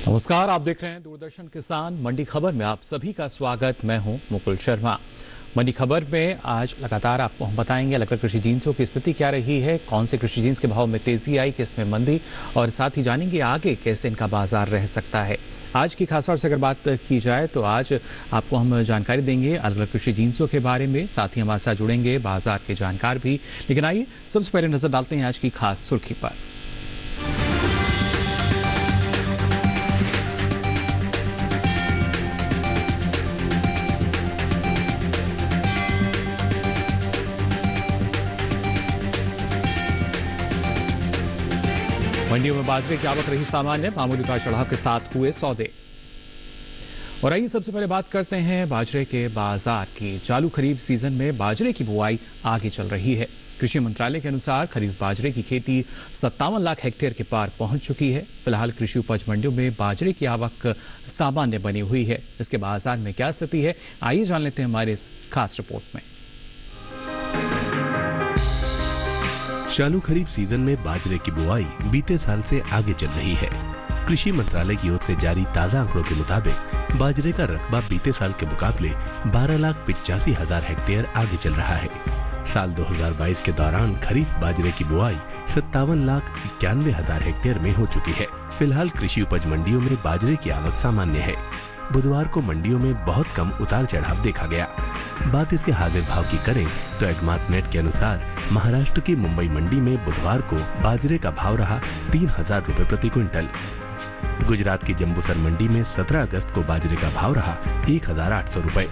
नमस्कार, आप देख रहे हैं दूरदर्शन किसान मंडी खबर में आप सभी का स्वागत। मैं हूं मुकुल शर्मा। मंडी खबर में आज लगातार आपको हम बताएंगे अलग अलग कृषि जिन्सों की स्थिति क्या रही है, कौन से कृषि जिन्स के भाव में तेजी आई, किस में मंदी, और साथ ही जानेंगे आगे कैसे इनका बाजार रह सकता है। आज की खासतौर से अगर बात की जाए तो आज आपको हम जानकारी देंगे अलग अलग कृषि जिन्सों के बारे में, साथ ही हमारे साथ जुड़ेंगे बाजार के जानकार भी। लेकिन आइए सबसे पहले नजर डालते हैं आज की खास सुर्खी पर। मंडियों में बाजरे की आवक रही सामान्य, मामूली उतार चढ़ाव के साथ हुए सौदे। और आइए सबसे पहले बात करते हैं बाजरे के बाजार की। चालू खरीफ सीजन में बाजरे की बुआई आगे चल रही है। कृषि मंत्रालय के अनुसार खरीफ बाजरे की खेती 57 लाख हेक्टेयर के पार पहुंच चुकी है। फिलहाल कृषि उपज मंडियों में बाजरे की आवक सामान्य बनी हुई है। इसके बाजार में क्या स्थिति है, आइए जान लेते हैं हमारे इस खास रिपोर्ट में। चालू खरीफ सीजन में बाजरे की बुआई बीते साल से आगे चल रही है। कृषि मंत्रालय की ओर से जारी ताजा आंकड़ों के मुताबिक बाजरे का रकबा बीते साल के मुकाबले 12,85,000 हेक्टेयर आगे चल रहा है। साल 2022 के दौरान खरीफ बाजरे की बुआई 57,91,000 हेक्टेयर में हो चुकी है। फिलहाल कृषि उपज मंडियों में बाजरे की आवक सामान्य है। बुधवार को मंडियों में बहुत कम उतार चढ़ाव देखा गया। बात इसके हाजिर भाव की करें तो एग्मार्क नेट के अनुसार महाराष्ट्र की मुंबई मंडी में बुधवार को बाजरे का भाव रहा 3,000 रुपए प्रति क्विंटल। गुजरात की जम्बूसर मंडी में 17 अगस्त को बाजरे का भाव रहा 1,800 रुपए।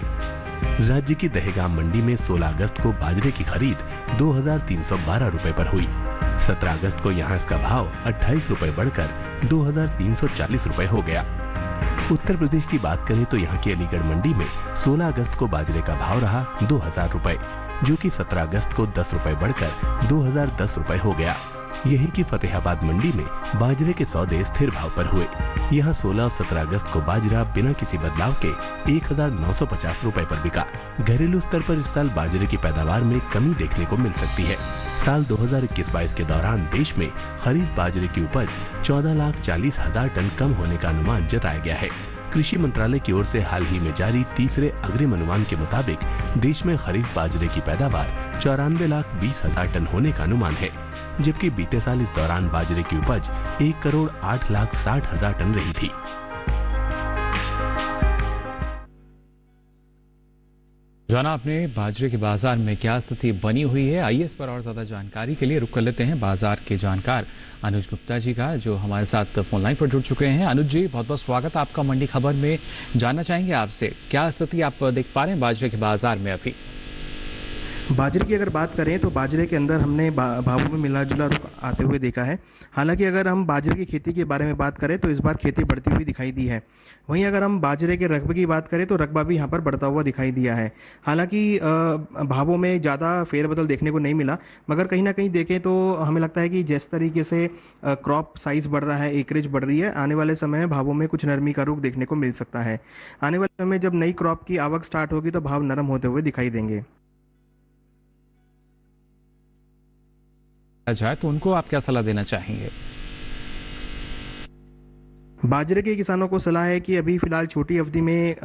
राज्य की दहेगाम मंडी में 16 अगस्त को बाजरे की खरीद 2,312 रुपए पर हुई। 17 अगस्त को यहाँ इसका भाव 28 रुपए बढ़कर 2,340 रुपए हो गया। उत्तर प्रदेश की बात करें तो यहाँ की अलीगढ़ मंडी में 16 अगस्त को बाजरे का भाव रहा 2,000 रुपए, जो कि 17 अगस्त को 10 रुपए बढ़कर 2,010 रुपए हो गया। यहीं की फतेहाबाद मंडी में बाजरे के सौदे स्थिर भाव पर हुए। यहाँ 16 और 17 अगस्त को बाजरा बिना किसी बदलाव के 1,950 रुपए पर बिका। घरेलू स्तर पर इस साल बाजरे की पैदावार में कमी देखने को मिल सकती है। साल 2021-22 के दौरान देश में खरीफ बाजरे की उपज 14,40,000 टन कम होने का अनुमान जताया गया है। कृषि मंत्रालय की ओर से हाल ही में जारी तीसरे अग्रिम अनुमान के मुताबिक देश में खरीफ बाजरे की पैदावार 94,20,000 टन होने का अनुमान है, जबकि बीते साल इस दौरान बाजरे की उपज 1,08,60,000 टन रही थी। जाना आपने बाजरे के बाजार में क्या स्थिति बनी हुई है। आइए इस पर और ज्यादा जानकारी के लिए रुक कर लेते हैं बाजार के जानकार अनुज गुप्ता जी का, जो हमारे साथ फोन लाइन पर जुड़ चुके हैं। अनुज जी, बहुत बहुत स्वागत आपका मंडी खबर में। जानना चाहेंगे आपसे क्या स्थिति आप देख पा रहे हैं बाजरे के बाजार में अभी। बाजरे की अगर बात करें तो बाजरे के अंदर हमने भावों में मिला जुला रुख आते हुए देखा है। हालांकि अगर हम बाजरे की खेती के बारे में बात करें तो इस बार खेती बढ़ती हुई दिखाई दी है। वहीं अगर हम बाजरे के रकबे की बात करें तो रकबा भी यहाँ पर बढ़ता हुआ दिखाई दिया है। हालांकि भावों में ज़्यादा फेरबदल देखने को नहीं मिला, मगर कहीं ना कहीं देखें तो हमें लगता है कि जिस तरीके से क्रॉप साइज़ बढ़ रहा है, एकरेज बढ़ रही है, आने वाले समय में भावों में कुछ नरमी का रुख देखने को मिल सकता है। आने वाले समय में जब नई क्रॉप की आवक स्टार्ट होगी तो भाव नरम होते हुए दिखाई देंगे। जाए तो उनको आप क्या सलाह देना चाहेंगे? बाजरे के किसानों को सलाह है कि अभी फिलहाल छोटी अवधि में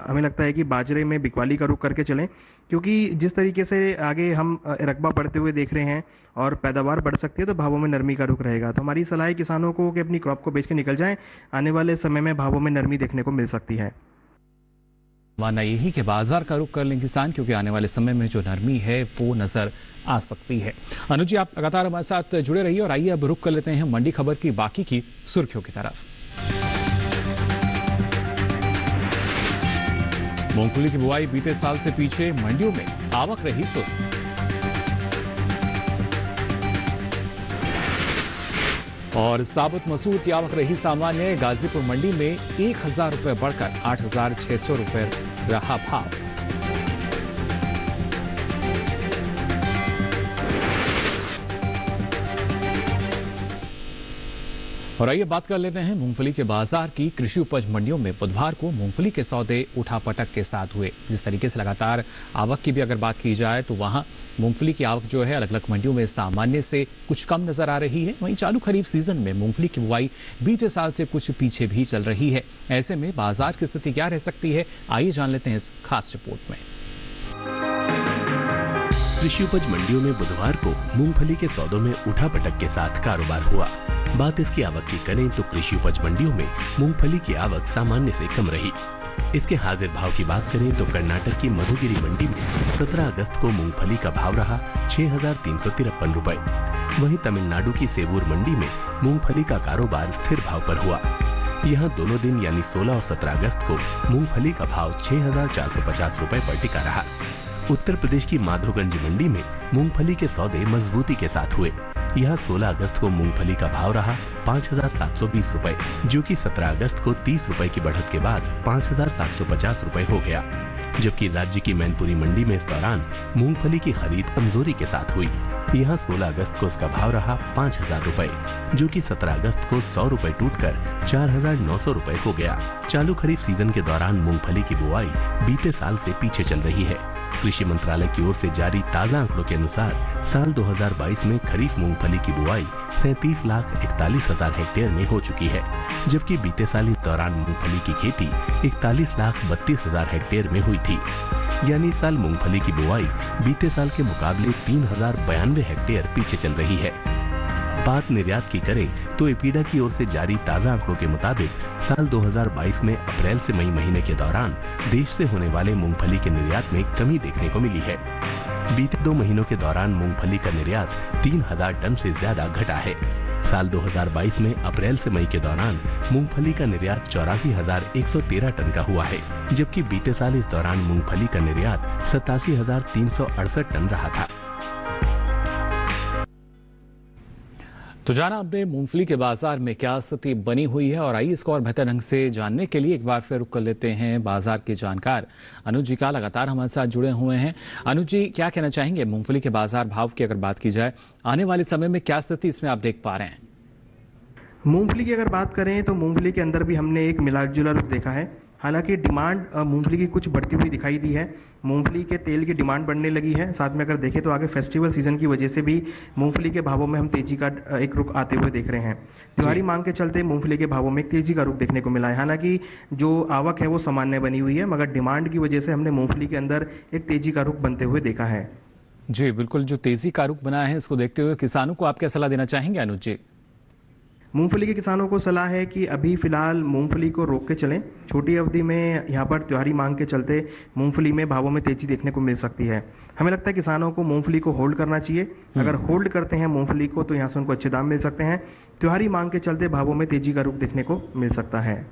हमें लगता है कि बाजरे में बिकवाली का रुख करके चलें, क्योंकि जिस तरीके से आगे हम रकबा बढ़ते हुए देख रहे हैं और पैदावार बढ़ सकती है तो भावों में नरमी का रुख रहेगा। तो हमारी सलाह है किसानों को कि अपनी क्रॉप को बेच के निकल जाएं। आने वाले समय में भावों में नरमी देखने को मिल सकती है। मानना यही कि बाजार का रुख कर लें किसान, क्योंकि आने वाले समय में जो नरमी है वो नजर आ सकती है। अनुज जी, आप लगातार हमारे साथ जुड़े रहिए और आइए अब रुख कर लेते हैं मंडी खबर की बाकी की सुर्खियों की तरफ। मूंगफली की बुआई बीते साल से पीछे, मंडियों में आवक रही सुस्त। और साबुत मसूर की आवक रही सामान्य। गाजीपुर मंडी में 1,000 रुपए बढ़कर 8,600 रुपए रहा भाव। और आइए बात कर लेते हैं मूंगफली के बाजार की। कृषि उपज मंडियों में बुधवार को मूंगफली के सौदे उठापटक के साथ हुए। जिस तरीके से लगातार आवक की भी अगर बात की जाए तो वहां मूंगफली की आवक जो है अलग अलग मंडियों में सामान्य से कुछ कम नजर आ रही है। वहीं चालू खरीफ सीजन में मूंगफली की बुआई बीते साल से कुछ पीछे भी चल रही है। ऐसे में बाजार की स्थिति क्या रह सकती है, आइए जान लेते हैं इस खास रिपोर्ट में। कृषि उपज मंडियों में बुधवार को मूंगफली के सौदों में उठापटक के साथ कारोबार हुआ। बात इसकी आवक की करें तो कृषि उपज मंडियों में मूंगफली की आवक सामान्य से कम रही। इसके हाजिर भाव की बात करें तो कर्नाटक की मधुगिरी मंडी में 17 अगस्त को मूंगफली का भाव रहा 6,353 रुपए। वहीं तमिलनाडु की सेवूर मंडी में मूंगफली का कारोबार स्थिर भाव पर हुआ। यहाँ दोनों दिन यानी 16 और 17 अगस्त को मूंगफली का भाव 6,450 रुपए पर टिका रहा। उत्तर प्रदेश की माधोगंज मंडी में मूंगफली के सौदे मजबूती के साथ हुए। यहाँ 16 अगस्त को मूंगफली का भाव रहा 5,720 रुपए, जो कि 17 अगस्त को 30 रुपए की बढ़त के बाद 5,750 रुपए हो गया। जबकि राज्य की मैनपुरी मंडी में इस दौरान मूंगफली की खरीद कमजोरी के साथ हुई। यहाँ 16 अगस्त को इसका भाव रहा 5,000 रुपए, जो कि 17 अगस्त को 100 रुपए टूटकर 4,900 रुपए हो गया। चालू खरीफ सीजन के दौरान मूंगफली की बुआई बीते साल से पीछे चल रही है। कृषि मंत्रालय की ओर से जारी ताजा आंकड़ों के अनुसार साल 2022 में खरीफ मूंगफली की बुआई 37,41,000 हेक्टेयर में हो चुकी है, जबकि बीते साल इस दौरान मूंगफली की खेती 41,32,000 हेक्टेयर में हुई थी। यानी इस साल मूंगफली की बुआई बीते साल के मुकाबले 3,092 हेक्टेयर पीछे चल रही है। बात निर्यात की करें तो एपीडा की ओर से जारी ताजा आंकड़ों के मुताबिक साल 2022 में अप्रैल से मई महीने के दौरान देश से होने वाले मूंगफली के निर्यात में कमी देखने को मिली है। बीते 2 महीनों के दौरान मूंगफली का निर्यात 3,000 टन से ज्यादा घटा है। साल 2022 में अप्रैल से मई के दौरान मूंगफली का निर्यात 84,113 टन का हुआ है, जबकि बीते साल इस दौरान मूंगफली का निर्यात 87,368 टन रहा था। तो जाना आपने मूंगफली के बाजार में क्या स्थिति बनी हुई है, और आइए इसको और बेहतर ढंग से जानने के लिए एक बार फिर रुक कर लेते हैं बाजार के जानकार अनुज जी का। लगातार हमारे साथ जुड़े हुए हैं। अनुज जी, क्या कहना चाहेंगे मूंगफली के बाजार भाव की अगर बात की जाए, आने वाले समय में क्या स्थिति इसमें आप देख पा रहे हैं? मूंगफली की अगर बात करें तो मूंगफली के अंदर भी हमने एक मिला जुला रुख देखा है। हालांकि डिमांड मूंगफली की कुछ बढ़ती हुई दिखाई दी है। मूंगफली के तेल की डिमांड बढ़ने लगी है। साथ में अगर देखें तो आगे फेस्टिवल सीजन की वजह से भी मूंगफली के भावों में हम तेजी का एक रुख आते हुए देख रहे हैं। त्योहारी मांग के चलते मूंगफली के भावों में एक तेजी का रुख देखने को मिला है। हालांकि जो आवक है वो सामान्य बनी हुई है, मगर डिमांड की वजह से हमने मूंगफली के अंदर एक तेजी का रुख बनते हुए देखा है। जी बिल्कुल, जो तेजी का रुख बना है इसको देखते हुए किसानों को आप क्या सलाह देना चाहेंगे अनुज जी? मूंगफली के किसानों को सलाह है कि अभी फिलहाल मूंगफली को रोक के चलें। छोटी अवधि में यहाँ पर त्योहारी मांग के चलते मूंगफली में भावों में तेजी देखने को मिल सकती है। हमें लगता है किसानों को मूंगफली को होल्ड करना चाहिए। अगर होल्ड करते हैं मूंगफली को तो यहाँ से उनको अच्छे दाम मिल सकते हैं। त्योहारी मांग के चलते भावों में तेजी का रुख देखने को मिल सकता है।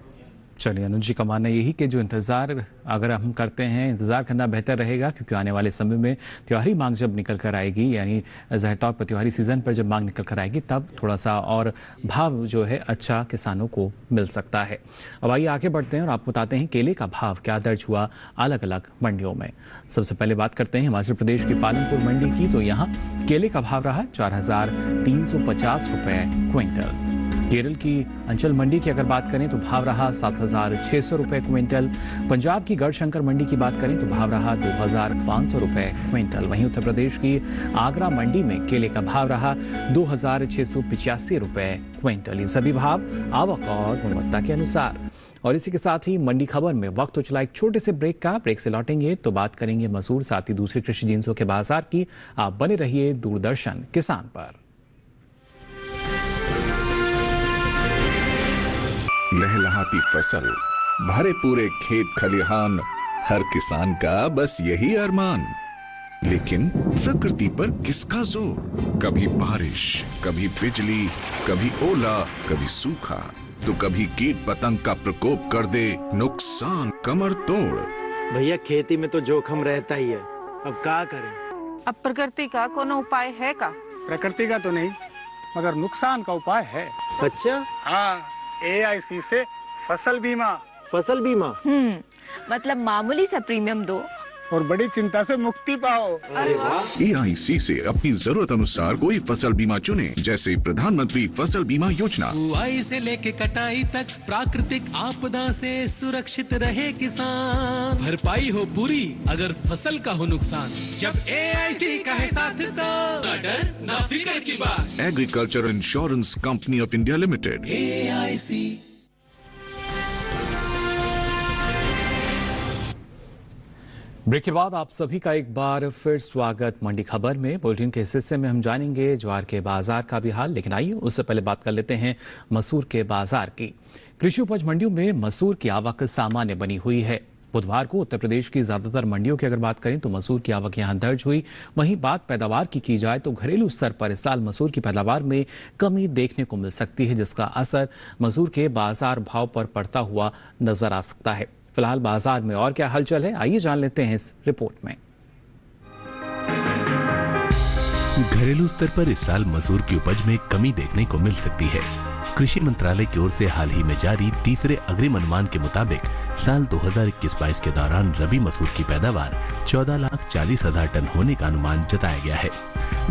चलिए अनुज जी का मानना यही कि जो इंतज़ार अगर हम करते हैं, इंतज़ार करना बेहतर रहेगा, क्योंकि आने वाले समय में त्योहारी मांग जब निकल कर आएगी, यानी ज़ाहिर तौर पर त्योहारी सीज़न पर जब मांग निकल कर आएगी तब थोड़ा सा और भाव जो है अच्छा किसानों को मिल सकता है। अब आइए आगे बढ़ते हैं और आपको बताते हैं केले का भाव क्या दर्ज हुआ अलग अलग मंडियों में। सबसे पहले बात करते हैं हिमाचल प्रदेश की पालमपुर मंडी की। तो यहाँ केले का भाव रहा 4,350 रुपये क्विंटल। केरल की अंचल मंडी की अगर बात करें तो भाव रहा 7,600 रुपये क्विंटल। पंजाब की गढ़शंकर मंडी की बात करें तो भाव रहा 2,500 रुपये क्विंटल। वहीं उत्तर प्रदेश की आगरा मंडी में केले का भाव रहा 2,685 रुपये क्विंटल। ये सभी भाव आवक और गुणवत्ता के अनुसार। और इसी के साथ ही मंडी खबर में वक्त तो चला एक छोटे से ब्रेक का। ब्रेक से लौटेंगे तो बात करेंगे मसूर साथ ही दूसरी कृषि जिन्सों के बाजार की। आप बने रहिए दूरदर्शन किसान पर। लहलहाती फसल, भरे पूरे खेत खलिहान, हर किसान का बस यही अरमान। लेकिन प्रकृति पर किसका जोर? कभी बारिश, कभी बिजली, कभी ओला, कभी सूखा, तो कभी कीट पतंग का प्रकोप कर दे नुकसान कमर तोड़। भैया खेती में तो जोखम रहता ही है, अब क्या करें? अब प्रकृति का कोनो उपाय है का? प्रकृति का तो नहीं, मगर नुकसान का उपाय है। अच्छा, हाँ, AIC से फसल बीमा। फसल बीमा मतलब मामूली सा प्रीमियम दो और बड़ी चिंता से मुक्ति पाओ। AIC से अपनी जरूरत अनुसार कोई फसल बीमा चुने, जैसे प्रधानमंत्री फसल बीमा योजना। बुआई से लेके कटाई तक प्राकृतिक आपदा से सुरक्षित रहे किसान, भरपाई हो पूरी अगर फसल का हो नुकसान। जब AIC का है साथ तो ना डर ना फिक्र की बात। Agriculture insurance company of India limited, AIC। Break के बाद आप सभी का एक बार फिर स्वागत मंडी खबर में। बुलेटिन के इस हिस्से में हम जानेंगे ज्वार के बाजार का भी हाल, लेकिन आइए उससे पहले बात कर लेते हैं मसूर के बाजार की। कृषि उपज मंडियों में मसूर की आवक सामान्य बनी हुई है। बुधवार को उत्तर प्रदेश की ज्यादातर मंडियों की अगर बात करें तो मसूर की आवक यहां दर्ज हुई। वहीं बात पैदावार की जाए तो घरेलू स्तर पर इस साल मसूर की पैदावार में कमी देखने को मिल सकती है, जिसका असर मसूर के बाजार भाव पर पड़ता हुआ नजर आ सकता है। फिलहाल बाजार में और क्या हलचल है, आइए जान लेते हैं इस रिपोर्ट में। घरेलू स्तर पर इस साल मसूर की उपज में कमी देखने को मिल सकती है। कृषि मंत्रालय की ओर से हाल ही में जारी तीसरे अग्रिम अनुमान के मुताबिक साल 2021-22 के दौरान रबी मसूर की पैदावार 14,40,000 टन होने का अनुमान जताया गया है,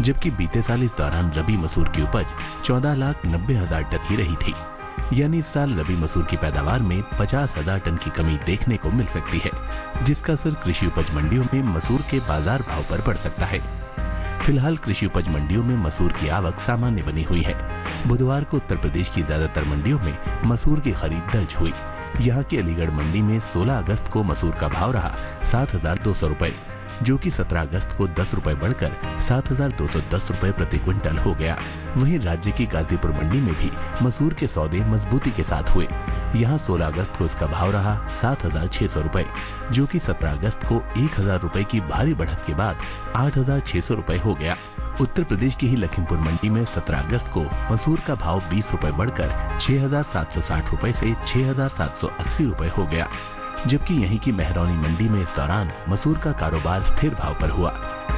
जबकि बीते साल इस दौरान रबी मसूर की उपज 14,90,000 टन ही रही थी। यानी इस साल रबी मसूर की पैदावार में 50,000 टन की कमी देखने को मिल सकती है, जिसका असर कृषि उपज मंडियों में मसूर के बाजार भाव पर पड़ सकता है। फिलहाल कृषि उपज मंडियों में मसूर की आवक सामान्य बनी हुई है। बुधवार को उत्तर प्रदेश की ज्यादातर मंडियों में मसूर की खरीद दर्ज हुई। यहाँ की अलीगढ़ मंडी में 16 अगस्त को मसूर का भाव रहा 7,200 रुपए, जो कि 17 अगस्त को 10 रुपए बढ़कर 7,210 रुपए प्रति क्विंटल हो गया। वहीं राज्य की गाजीपुर मंडी में भी मसूर के सौदे मजबूती के साथ हुए। यहाँ 16 अगस्त को इसका भाव रहा 7,600 रुपए, जो कि 17 अगस्त को 1,000 रुपए की भारी बढ़त के बाद 8,600 रुपए हो गया। उत्तर प्रदेश की ही लखीमपुर मंडी में 17 अगस्त को मसूर का भाव 20 रुपए बढ़कर 6,760 रुपए से 6,780 रुपए हो गया, जबकि यहीं की मेहरौनी मंडी में इस दौरान मसूर का कारोबार स्थिर भाव पर हुआ।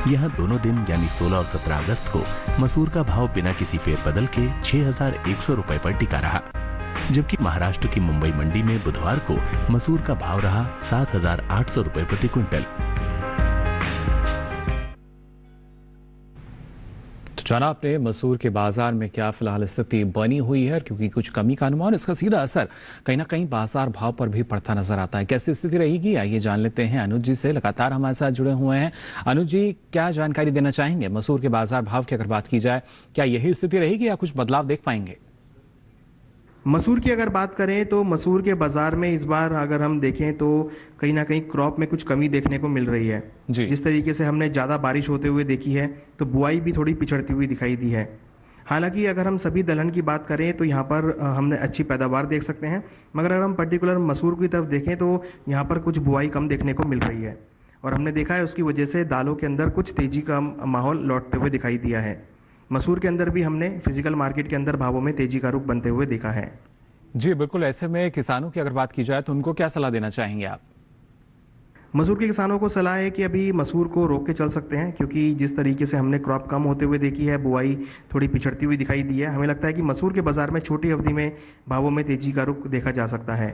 यहाँ दोनों दिन यानी 16 और 17 अगस्त को मसूर का भाव बिना किसी फेरबदल के 6,100 रुपए पर टिका रहा, जबकि महाराष्ट्र की मुंबई मंडी में बुधवार को मसूर का भाव रहा 7,800 रुपए प्रति क्विंटल। जाना आपने मसूर के बाजार में क्या फिलहाल स्थिति बनी हुई है, क्योंकि कुछ कमी का अनुमान, इसका सीधा असर कहीं ना कहीं बाजार भाव पर भी पड़ता नजर आता है। कैसी स्थिति रहेगी, आइए जान लेते हैं अनुज जी से, लगातार हमारे साथ जुड़े हुए हैं। अनुज जी, क्या जानकारी देना चाहेंगे मसूर के बाजार भाव की अगर बात की जाए, क्या यही स्थिति रहेगी या कुछ बदलाव देख पाएंगे? मसूर की अगर बात करें तो मसूर के बाजार में इस बार अगर हम देखें तो कहीं ना कहीं क्रॉप में कुछ कमी देखने को मिल रही है। जिस तरीके से हमने ज़्यादा बारिश होते हुए देखी है तो बुआई भी थोड़ी पिछड़ती हुई दिखाई दी है। हालांकि अगर हम सभी दलहन की बात करें तो यहाँ पर हमने अच्छी पैदावार देख सकते हैं, मगर अगर हम पर्टिकुलर मसूर की तरफ देखें तो यहाँ पर कुछ बुआई कम देखने को मिल रही है और हमने देखा है उसकी वजह से दालों के अंदर कुछ तेजी का माहौल लौटते हुए दिखाई दिया है। मसूर के अंदर भी हमने फिजिकल मार्केट के अंदर भावों में तेजी का रुख बनते हुए देखा है। जी बिल्कुल, ऐसे में किसानों की अगर बात की जाए तो उनको क्या सलाह देना चाहेंगे आप? मसूर के किसानों को सलाह है कि अभी मसूर को रोक के चल सकते हैं, क्योंकि जिस तरीके से हमने क्रॉप कम होते हुए देखी है, बुआई थोड़ी पिछड़ती हुई दिखाई दी है, हमें लगता है कि मसूर के बाजार में छोटी अवधि में भावों में तेजी का रुख देखा जा सकता है।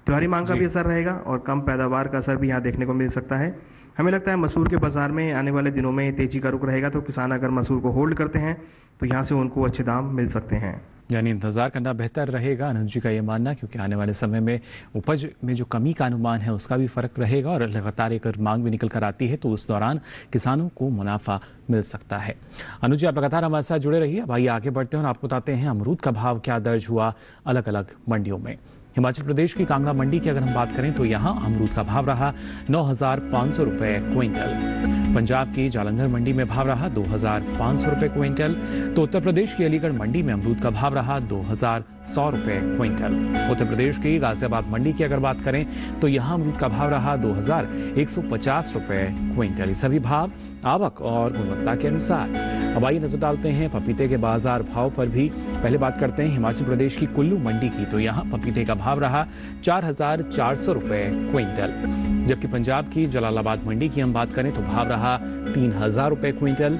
त्योहारी मांग का भी असर रहेगा और कम पैदावार का असर भी यहाँ देखने को मिल सकता है। हमें लगता है मसूर के बाजार में आने वाले दिनों में तेजी का रुख रहेगा, तो किसान अगर मसूर को होल्ड करते हैं तो यहाँ से उनको अच्छे दाम मिल सकते हैं। यानी इंतजार करना बेहतर रहेगा, अनुज जी का ये मानना, क्योंकि आने वाले समय में उपज में जो कमी का अनुमान है उसका भी फर्क रहेगा और लगातार अगर मांग भी निकल कर आती है तो उस दौरान किसानों को मुनाफा मिल सकता है। अनुज जी, आप लगातार हमारे साथ जुड़े रहिए। भाई आगे बढ़ते हैं और आपको बताते हैं अमरूद का भाव क्या दर्ज हुआ अलग अलग मंडियों में। हिमाचल प्रदेश की कांगड़ा मंडी की अगर हम बात करें तो यहाँ अमरूद का भाव रहा 9,500 रुपए क्विंटल। पंजाब की जालंधर मंडी में भाव रहा 2,500 रुपए क्विंटल। तो उत्तर प्रदेश की अलीगढ़ मंडी में अमरूद का भाव रहा 2,100 रुपए क्विंटल। उत्तर प्रदेश की गाजियाबाद मंडी की अगर बात करें तो यहाँ अमरूद का भाव रहा 2,150 रुपए क्विंटल। ये सभी भाव आवक और गुणवत्ता के अनुसार। अब आइए नजर डालते हैं पपीते के बाजार भाव पर भी। पहले बात करते हैं हिमाचल प्रदेश की कुल्लू मंडी की, तो यहाँ पपीते का भाव रहा 4,400 रुपए क्विंटल। जबकि पंजाब की जलालाबाद मंडी की हम बात करें तो भाव रहा 3,000 रुपए क्विंटल।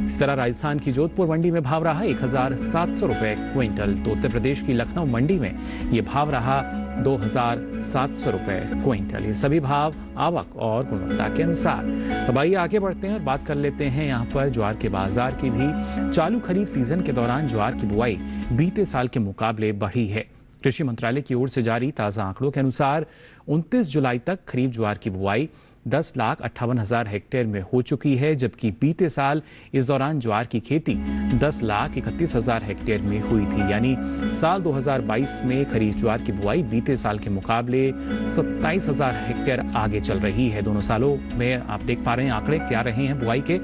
इसी तरह राजस्थान की जोधपुर मंडी में भाव रहा 1,700 रुपए क्विंटल, तो उत्तर प्रदेश की लखनऊ मंडी में ये भाव रहा 2,700 रुपए क्विंटल। ये सभी भाव आवक और गुणवत्ता के अनुसार। अब आइए आगे बढ़ते हैं और बात कर लेते हैं यहाँ पर ज्वार के बाजार की भी। चालू खरीफ सीजन के दौरान ज्वार की बुआई बीते साल के मुकाबले बढ़ी है। कृषि मंत्रालय की ओर से जारी ताजा आंकड़ों के अनुसार 29 जुलाई तक खरीफ ज्वार की बुआई 10,58,000 हेक्टेयर में हो चुकी है, जबकि बीते साल इस दौरान ज्वार की खेती 10,31,000 हेक्टेयर में हुई थी। यानी साल 2022 में खरीफ ज्वार की बुआई बीते साल के मुकाबले 27,000 हेक्टेयर आगे चल रही है। दोनों सालों में आप देख पा रहे हैं आंकड़े क्या रहे हैं बुआई के।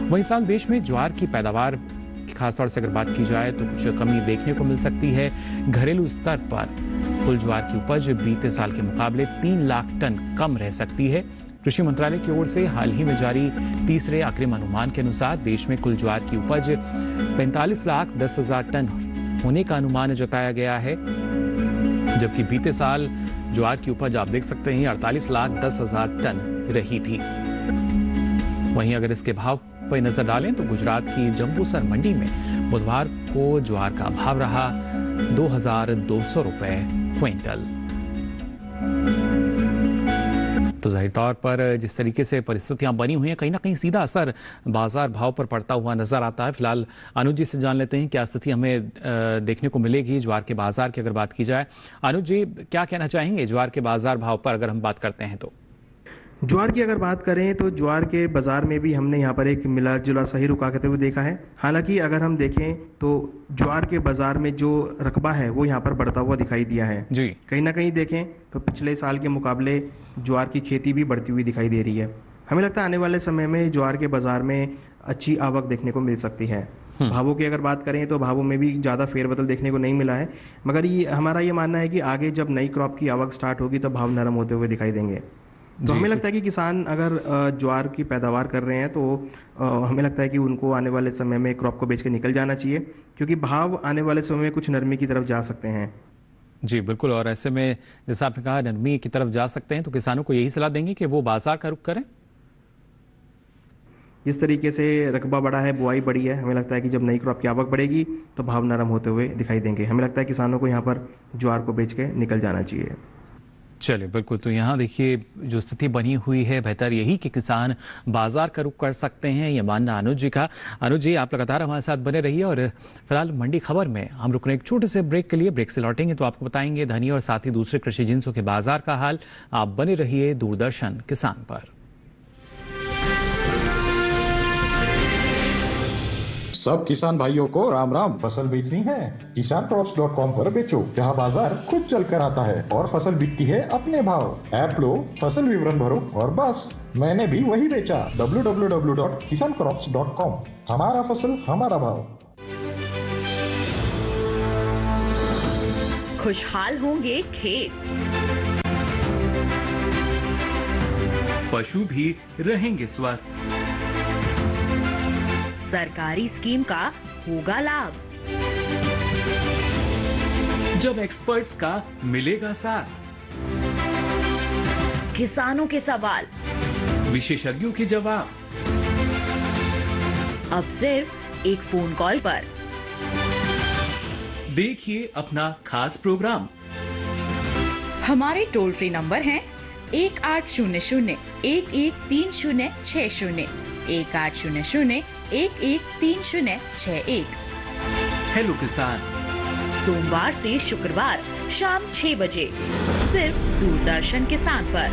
वहीं साल देश में ज्वार की पैदावार खासतौर से अगर बात की जाए तो कुछ कमी देखने को मिल सकती है। घरेलू स्तर पर कुल ज्वार की उपज बीते साल के मुकाबले 3 लाख टन कम रह सकती है। कृषि मंत्रालय की ओर से हाल ही में जारी तीसरे अग्रिम अनुमान के अनुसार देश में कुल ज्वार की उपज 45,10,000 टन होने का अनुमान जताया गया है, जबकि बीते साल ज्वार की उपज आप देख सकते हैं 48,10,000 टन रही थी। वहीं अगर इसके भाव पर नजर डालें तो गुजरात की जंबूसर मंडी में बुधवार को ज्वार का भाव रहा 2,200 रुपए क्विंटल। तो जाहिर तौर पर जिस तरीके से परिस्थितियां बनी हुई हैं, कहीं ना कहीं सीधा असर बाजार भाव पर पड़ता हुआ नजर आता है। फिलहाल अनुज जी से जान लेते हैं क्या स्थिति हमें देखने को मिलेगी ज्वार के बाजार की अगर बात की जाए। अनुज जी, क्या कहना चाहेंगे ज्वार के बाजार भाव पर अगर हम बात करते हैं तो? ज्वार की अगर बात करें तो ज्वार के बाज़ार में भी हमने यहाँ पर एक मिला जुला सही रुख आते हुए देखा है। हालांकि अगर हम देखें तो ज्वार के बाज़ार में जो रकबा है वो यहाँ पर बढ़ता हुआ दिखाई दिया है जी। कहीं ना कहीं देखें तो पिछले साल के मुकाबले ज्वार की खेती भी बढ़ती हुई दिखाई दे रही है। हमें लगता है आने वाले समय में ज्वार के बाज़ार में अच्छी आवक देखने को मिल सकती है। भावों की अगर बात करें तो भावों में भी ज़्यादा फेरबदल देखने को नहीं मिला है, मगर ये हमारा ये मानना है कि आगे जब नई क्रॉप की आवक स्टार्ट होगी तो भाव नरम होते हुए दिखाई देंगे। तो हमें लगता है कि किसान अगर ज्वार की पैदावार कर रहे हैं तो हमें लगता है कि उनको आने वाले समय में क्रॉप को बेच के निकल जाना चाहिए, क्योंकि भाव आने वाले समय में कुछ नरमी की तरफ जा सकते हैं। जी बिल्कुल, और ऐसे में जैसा आपने कहा नरमी की तरफ जा सकते हैं, तो किसानों को यही सलाह देंगे कि वो बाजार का रुख करें। जिस तरीके से रकबा बढ़ा है, बुआई बढ़ी है, हमें लगता है कि जब नई क्रॉप की आवक बढ़ेगी तो भाव नरम होते हुए दिखाई देंगे। हमें लगता है किसानों को यहाँ पर ज्वार को बेच के निकल जाना चाहिए। चलिए बिल्कुल, तो यहाँ देखिए जो स्थिति बनी हुई है, बेहतर यही कि किसान बाजार का रुख कर सकते हैं, ये मानना अनुज जी का। अनुज जी, आप लगातार हमारे साथ बने रहिए और फिलहाल मंडी खबर में हम रुक रहे एक छोटे से ब्रेक के लिए। ब्रेक से लौटेंगे तो आपको बताएंगे धनिया और साथ ही दूसरे कृषि जिन्सों के बाजार का हाल। आप बने रहिए दूरदर्शन किसान पर। सब किसान भाइयों को राम राम। फसल बेचनी है kisancrops.com पर बेचो, जहाँ बाजार खुद चल कर आता है और फसल बिकती है अपने भाव। ऐप लो, फसल विवरण भरो और बस। मैंने भी वही बेचा। www.kisancrops.com। हमारा फसल हमारा भाव। खुशहाल होंगे खेत, पशु भी रहेंगे स्वस्थ, सरकारी स्कीम का होगा लाभ, जब एक्सपर्ट्स का मिलेगा साथ, किसानों के सवाल, विशेषज्ञों के जवाब, अब सिर्फ एक फोन कॉल पर। देखिए अपना खास प्रोग्राम। हमारे टोल फ्री नंबर हैं 1800-113060, 1800-113061। हेलो किसान, सोमवार से शुक्रवार शाम 6 बजे सिर्फ दूरदर्शन किसान पर।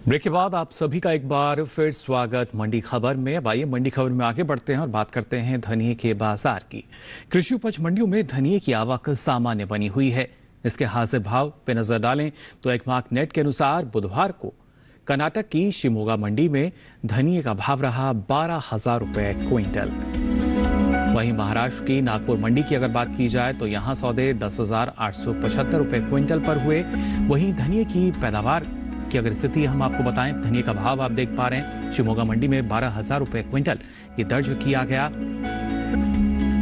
ब्रेक के बाद आप सभी का एक बार फिर स्वागत मंडी खबर में। अब आइए मंडी खबर में आगे बढ़ते हैं और बात करते हैं धनिये के बाजार की। कृषि उपज मंडियों में धनिये की आवक सामान्य बनी हुई है। इसके हाजिर भाव पे नजर डालें तो एक मार्क नेट के अनुसार बुधवार को कर्नाटक की शिमोगा मंडी में धनिये का भाव रहा 12,000 रुपए क्विंटल। वहीं महाराष्ट्र की नागपुर मंडी की अगर बात की जाए तो यहां सौदे 10,875 रुपए क्विंटल पर हुए। वहीं धनिये की पैदावार की अगर स्थिति हम आपको बताएं, धनिये का भाव आप देख पा रहे हैं शिमोगा मंडी में 12,000 रुपए क्विंटल ये दर्ज किया गया।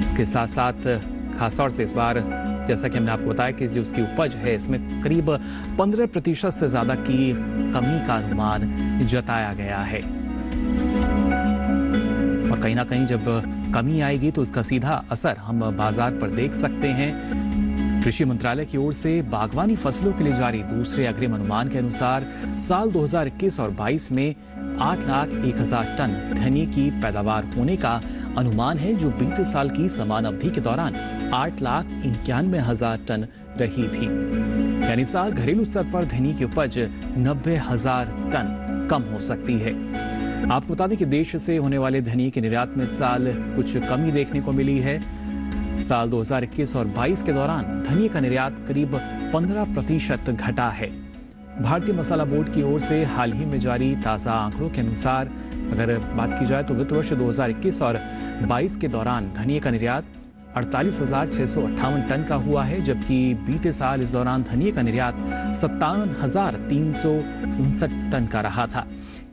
इसके साथ साथ खासतौर से इस बार जैसा कि हमने आपको बताया कि जो उसकी उपज है इसमें करीब 15% से ज्यादा की कमी का अनुमान जताया गया है। और कहीं ना कहीं जब कमी आएगी तो उसका सीधा असर हम बाजार पर देख सकते हैं। कृषि मंत्रालय की ओर से बागवानी फसलों के लिए जारी दूसरे अग्रिम अनुमान के अनुसार साल 2021 और 22 में 8,01,000 टन धनिये की पैदावार होने का अनुमान है, जो बीते साल की समान अवधि के दौरान 8,91,000 टन रही थी। यानी साल घरेलू स्तर पर धनिये की उपज 90,000 टन कम हो सकती है। आपको बता दें कि देश से होने वाले धनिये के निर्यात में साल कुछ कमी देखने को मिली है। साल 2021 और 22 के दौरान धनिये का निर्यात करीब 15% घटा है। भारतीय मसाला बोर्ड की ओर से हाल ही में जारी ताज़ा आंकड़ों के अनुसार अगर बात की जाए तो वित्त वर्ष 2021 और 22 के दौरान धनिये का निर्यात 48,658 टन का हुआ है, जबकि बीते साल इस दौरान धनिये का निर्यात 57,359 टन का रहा था।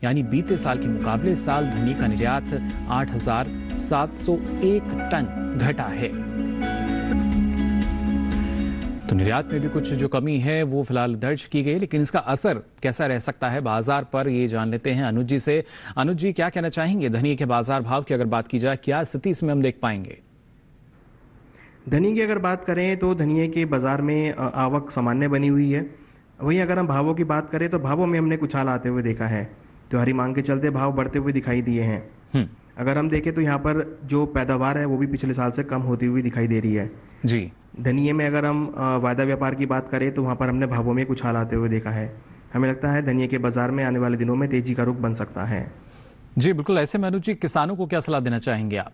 यानी बीते साल के मुकाबले इस साल धनिये का निर्यात 8,701 टन घटा है। तो निर्यात में भी कुछ जो कमी है वो फिलहाल दर्ज की गई, लेकिन इसका असर कैसा रह सकता है बाजार पर, ये जान लेते हैं अनुज जी से। अनुज जी, क्या कहना चाहेंगे धनिये के बाजार भाव की अगर बात की जाए, क्या स्थिति इसमें हम देख पाएंगे? धनिये की अगर बात करें तो धनिये के बाजार में आवक सामान्य बनी हुई है। वहीं अगर हम भावों की बात करें तो भावों में हमने उछाल आते हुए देखा है। त्योहारी मांग के चलते भाव बढ़ते हुए दिखाई दिए हैं। अगर हम देखें तो यहाँ पर जो पैदावार है वो भी पिछले साल से कम होती हुई दिखाई दे रही है जी। धनिये में अगर हम वायदा व्यापार की बात करें तो वहाँ पर हमने भावों में उछाल आते हुए देखा है। हमें लगता है धनिये के बाजार में आने वाले दिनों में तेजी का रुख बन सकता है। जी बिल्कुल। ऐसे में अनुज जी, किसानों को क्या सलाह देना चाहेंगे आप?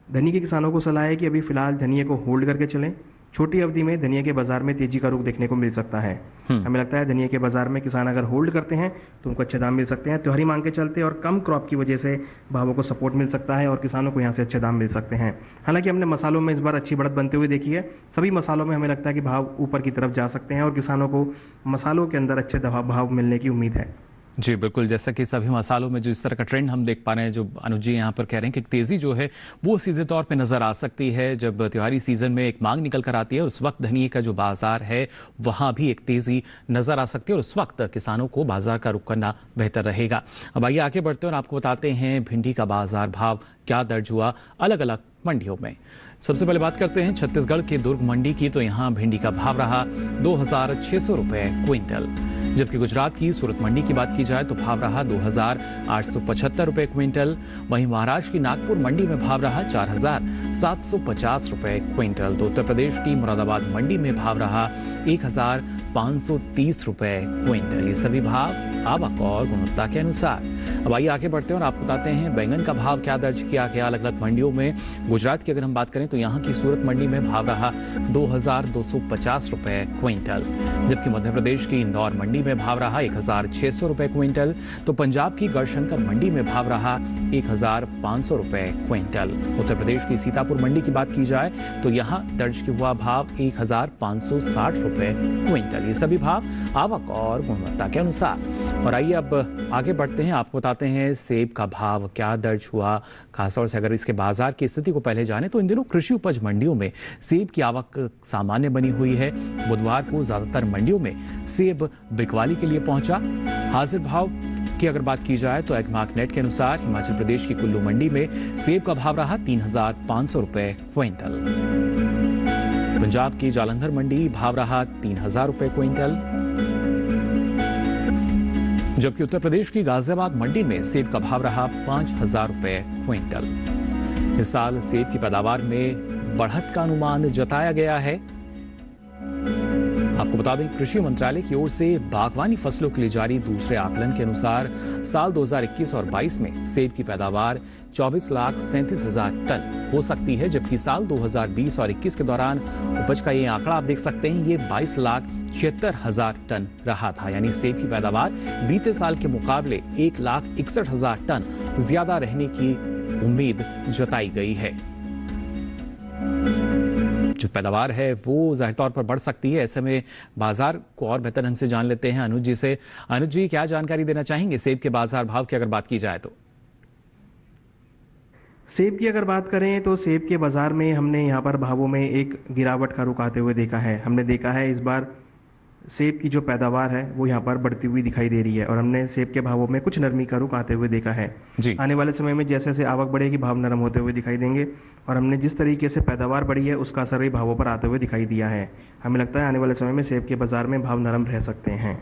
धनिये के किसानों को सलाह है कि अभी फिलहाल धनिये को होल्ड करके चलें। छोटी अवधि में धनिये के बाजार में तेजी का रुख देखने को मिल सकता है। हमें लगता है धनिये के बाजार में किसान अगर होल्ड करते हैं तो उनको अच्छे दाम मिल सकते हैं। त्योहारी मांग के चलते और कम क्रॉप की वजह से भावों को सपोर्ट मिल सकता है और किसानों को यहाँ से अच्छे दाम मिल सकते हैं। हालांकि हमने मसालों में इस बार अच्छी बढ़त बनते हुए देखी है। सभी मसालों में हमें लगता है कि भाव ऊपर की तरफ जा सकते हैं और किसानों को मसालों के अंदर अच्छे भाव मिलने की उम्मीद है। जी बिल्कुल। जैसा कि सभी मसालों में जो इस तरह का ट्रेंड हम देख पा रहे हैं, जो अनुज जी यहाँ पर कह रहे हैं कि तेजी जो है वो सीधे तौर पे नजर आ सकती है जब त्योहारी सीजन में एक मांग निकल कर आती है। उस वक्त धनिये का जो बाजार है वहां भी एक तेजी नजर आ सकती है और उस वक्त किसानों को बाजार का रुख करना बेहतर रहेगा। अब आइए आगे बढ़ते हैं और आपको बताते हैं भिंडी का बाजार भाव क्या दर्ज हुआ अलग अलग मंडियों में। सबसे पहले बात करते हैं छत्तीसगढ़ के दुर्ग मंडी की, तो यहाँ भिंडी का भाव रहा 2,600 रुपए क्विंटल। जबकि गुजरात की सूरत मंडी की बात की जाए तो भाव रहा 2,875 रुपए क्विंटल। वहीं महाराष्ट्र की नागपुर मंडी में भाव रहा 4,750 रुपए क्विंटल। तो उत्तर प्रदेश की मुरादाबाद मंडी में भाव रहा 1,530 रुपए क्विंटल। ये सभी भाव आवक और गुणवत्ता के अनुसार। अब आइए आगे बढ़ते हैं और आपको बताते हैं बैंगन का भाव क्या दर्ज किया गया अलग अलग मंडियों में। गुजरात की अगर हम बात करें तो यहाँ की सूरत मंडी में भाव रहा 2,250 रुपए क्विंटल। जबकि मध्य प्रदेश की इंदौर मंडी में भाव रहा 1,600 रुपए क्विंटल। तो पंजाब की गढ़शंकर मंडी में भाव रहा 1,500 रुपए क्विंटल। उत्तर प्रदेश की सीतापुर मंडी की बात की जाए तो यहाँ दर्ज हुआ भाव 1,560 रुपए क्विंटल। ये सभी भाव आवक और गुणवत्ता के अनुसार। और आइए अब आगे बढ़ते हैं, आपको बताते हैं सेब का भाव क्या दर्ज हुआ। खासतौर से अगर इसके बाजार की स्थिति को पहले जाने तो इन दिनों कृषि उपज मंडियों में सेब की आवक सामान्य बनी हुई है। बुधवार को ज्यादातर मंडियों में सेब बिकवाली के लिए पहुंचा। हाजिर भाव की अगर बात की जाए तो एग्मार्क नेट के अनुसार हिमाचल प्रदेश की कुल्लू मंडी में सेब का भाव रहा 3,500 रुपए क्विंटल। पंजाब की जालंधर मंडी भाव रहा 3,000 रुपए क्विंटल। जबकि उत्तर प्रदेश की गाजियाबाद मंडी में सेब का भाव रहा 5,000 रुपए क्विंटल। इस साल सेब की पैदावार में बढ़त का अनुमान जताया गया है। आपको बता दें कृषि मंत्रालय की ओर से बागवानी फसलों के लिए जारी दूसरे आकलन के अनुसार साल 2021 और 22 में सेब की पैदावार 24,37,000 टन हो सकती है। जबकि साल 2020 और 21 के दौरान उपज का ये आंकड़ा आप देख सकते हैं, ये 22,76,000 टन रहा था। यानी सेब की पैदावार बीते साल के मुकाबले 1,61,000 टन ज्यादा रहने की उम्मीद जताई गई है। जो पैदावार है वो जाहिर तौर पर बढ़ सकती है। ऐसे में बाजार को और बेहतर ढंग से जान लेते हैं अनुज जी से। अनुज जी, क्या जानकारी देना चाहेंगे सेब के बाजार भाव की अगर बात की जाए तो? सेब की अगर बात करें तो सेब के बाज़ार में हमने यहाँ पर भावों में एक गिरावट का रुख आते हुए देखा है। हमने देखा है इस बार सेब की जो पैदावार है वो यहाँ पर बढ़ती हुई दिखाई दे रही है और हमने सेब के भावों में कुछ नरमी का रुख आते हुए देखा है। आने वाले समय में जैसे जैसे आवक बढ़ेगी भाव नरम होते हुए दिखाई देंगे और हमने जिस तरीके से पैदावार बढ़ी है उसका असर भी भावों पर आते हुए दिखाई दिया है। हमें लगता है आने वाले समय में सेब के बाज़ार में भाव नरम रह सकते हैं।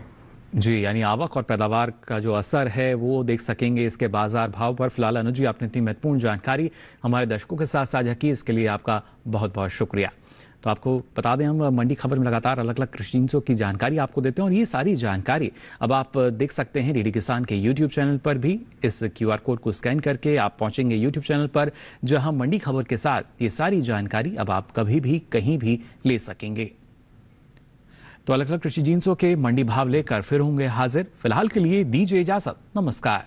जी, यानी आवक और पैदावार का जो असर है वो देख सकेंगे इसके बाजार भाव पर। फिलहाल अनुज जी, आपने इतनी महत्वपूर्ण जानकारी हमारे दर्शकों के साथ साझा की, इसके लिए आपका बहुत बहुत शुक्रिया। तो आपको बता दें, हम मंडी खबर में लगातार अलग अलग कृषि जिंसों की जानकारी आपको देते हैं और ये सारी जानकारी अब आप देख सकते हैं डीडी किसान के यूट्यूब चैनल पर भी। इस QR कोड को स्कैन करके आप पहुंचेंगे यूट्यूब चैनल पर, जहां मंडी खबर के साथ ये सारी जानकारी अब आप कभी भी कहीं भी ले सकेंगे। तो अलग अलग कृषि जिंसों के मंडी भाव लेकर फिर होंगे हाजिर। फिलहाल के लिए दीजिए इजाजत, नमस्कार।